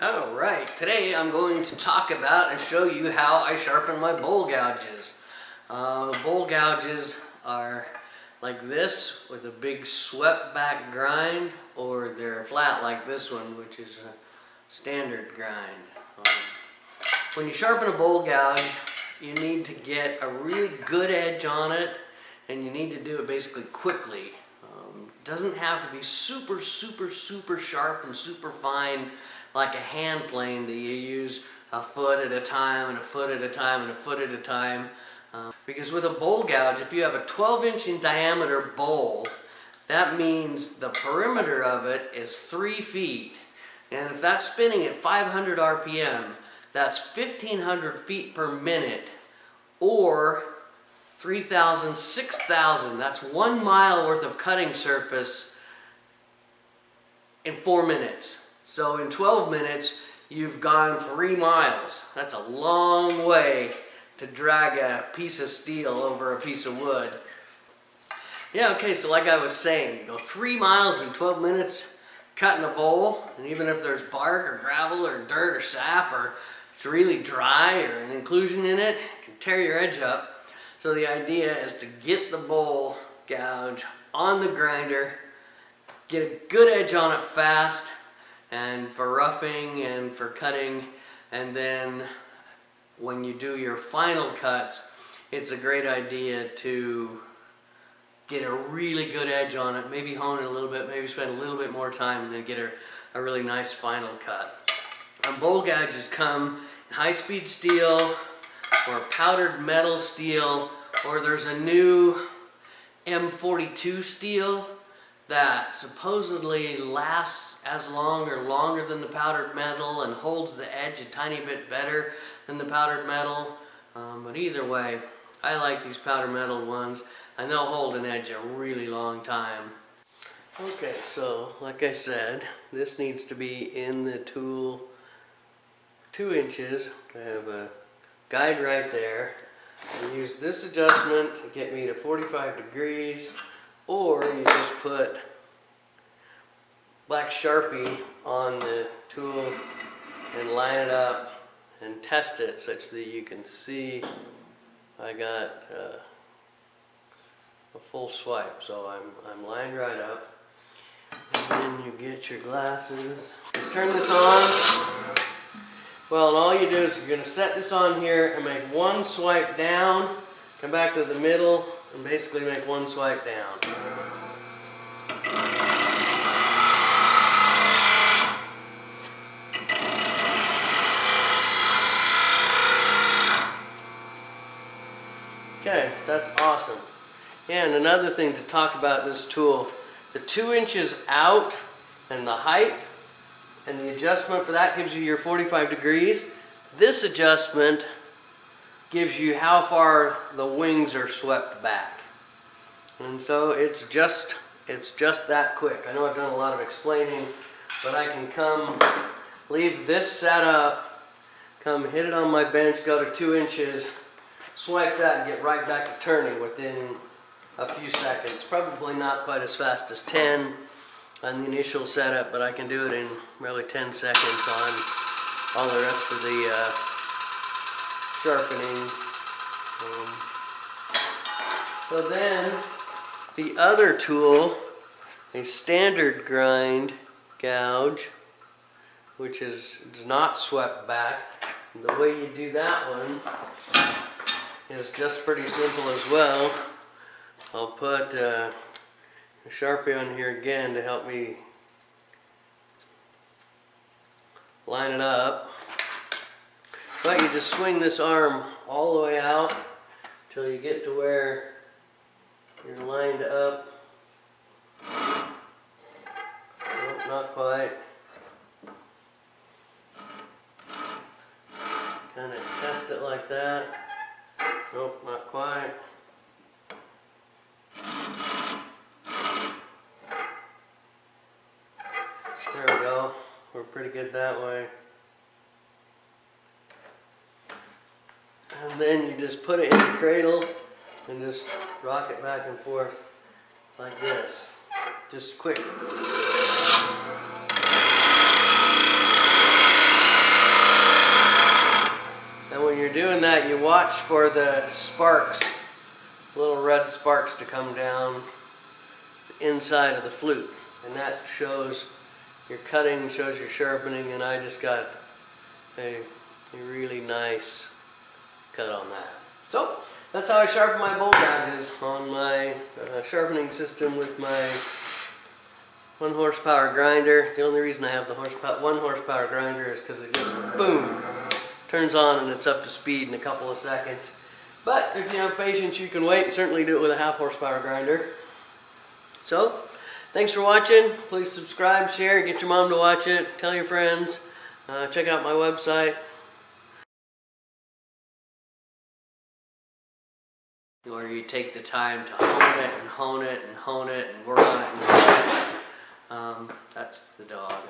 Alright, today I'm going to talk about and show you how I sharpen my bowl gouges. Bowl gouges are like this with a big swept back grind, or they're flat like this one, which is a standard grind. When you sharpen a bowl gouge, you need to get a really good edge on it, and you need to do it basically quickly. It doesn't have to be super sharp and super fine like a hand plane that you use a foot at a time and a foot at a time and a foot at a time. Because with a bowl gouge, if you have a 12-inch in diameter bowl, that means the perimeter of it is 3 feet. And if that's spinning at 500 RPM, that's 1,500 feet per minute, or 3,000, 6,000. That's 1 mile worth of cutting surface in 4 minutes. So in 12 minutes, you've gone 3 miles. That's a long way to drag a piece of steel over a piece of wood. Yeah, okay, so like I was saying, you go 3 miles in 12 minutes cutting a bowl, and even if there's bark or gravel or dirt or sap, or it's really dry or an inclusion in it, it can tear your edge up. So the idea is to get the bowl gouge on the grinder, get a good edge on it fast, and for roughing and for cutting, and then when you do your final cuts, it's a great idea to get a really good edge on it, maybe hone it a little bit, maybe spend a little bit more time, and then get a really nice final cut. Bowl gouges come in high-speed steel or powdered metal steel, or there's a new M42 steel that supposedly lasts as long or longer than the powdered metal and holds the edge a tiny bit better than the powdered metal. But either way, I like these powdered metal ones, and they'll hold an edge a really long time. Okay, so like I said, this needs to be in the tool 2 inches. I have a guide right there. I use this adjustment to get me to 45 degrees, or you just put black Sharpie on the tool and line it up and test it such that you can see I got a full swipe. So I'm lined right up. And then you get your glasses. Just turn this on. Well, and all you do is you're going to set this on here and make 1 swipe down, come back to the middle, and basically make 1 swipe down. Okay, that's awesome. And another thing to talk about this tool, the 2 inches out and the height and the adjustment for that gives you your 45 degrees. This adjustment gives you how far the wings are swept back. And so it's just that quick. I know I've done a lot of explaining, but I can come, leave this set up, come hit it on my bench, go to 2 inches, swipe that, and get right back to turning within a few seconds. Probably not quite as fast as 10 on the initial setup, but I can do it in really 10 seconds on all the rest of the sharpening. So then the other tool, a standard grind gouge, which is not swept back. The way you do that one is just pretty simple as well. I'll put a Sharpie on here again to help me line it up. But you just swing this arm all the way out until you get to where you're lined up. Nope, not quite. Kind of test it like that. Nope, not quite. There we go. We're pretty good that way. And then you just put it in the cradle and just rock it back and forth like this. Just quick. that, you watch for the sparks, little red sparks to come down the inside of the flute. And that shows your cutting, shows your sharpening, and I just got a really nice cut on that. So that's how I sharpen my bowl gouges on my sharpening system with my 1 horsepower grinder. The only reason I have the 1 horsepower grinder is because it just boom turns on and it's up to speed in a couple of seconds. But if you have patience, you can wait and certainly do it with a 1/2 horsepower grinder. So thanks for watching. Please subscribe, share, get your mom to watch it, tell your friends, check out my website. Or you take the time to hone it and hone it and hone it and work on it and hone it. That's the dog.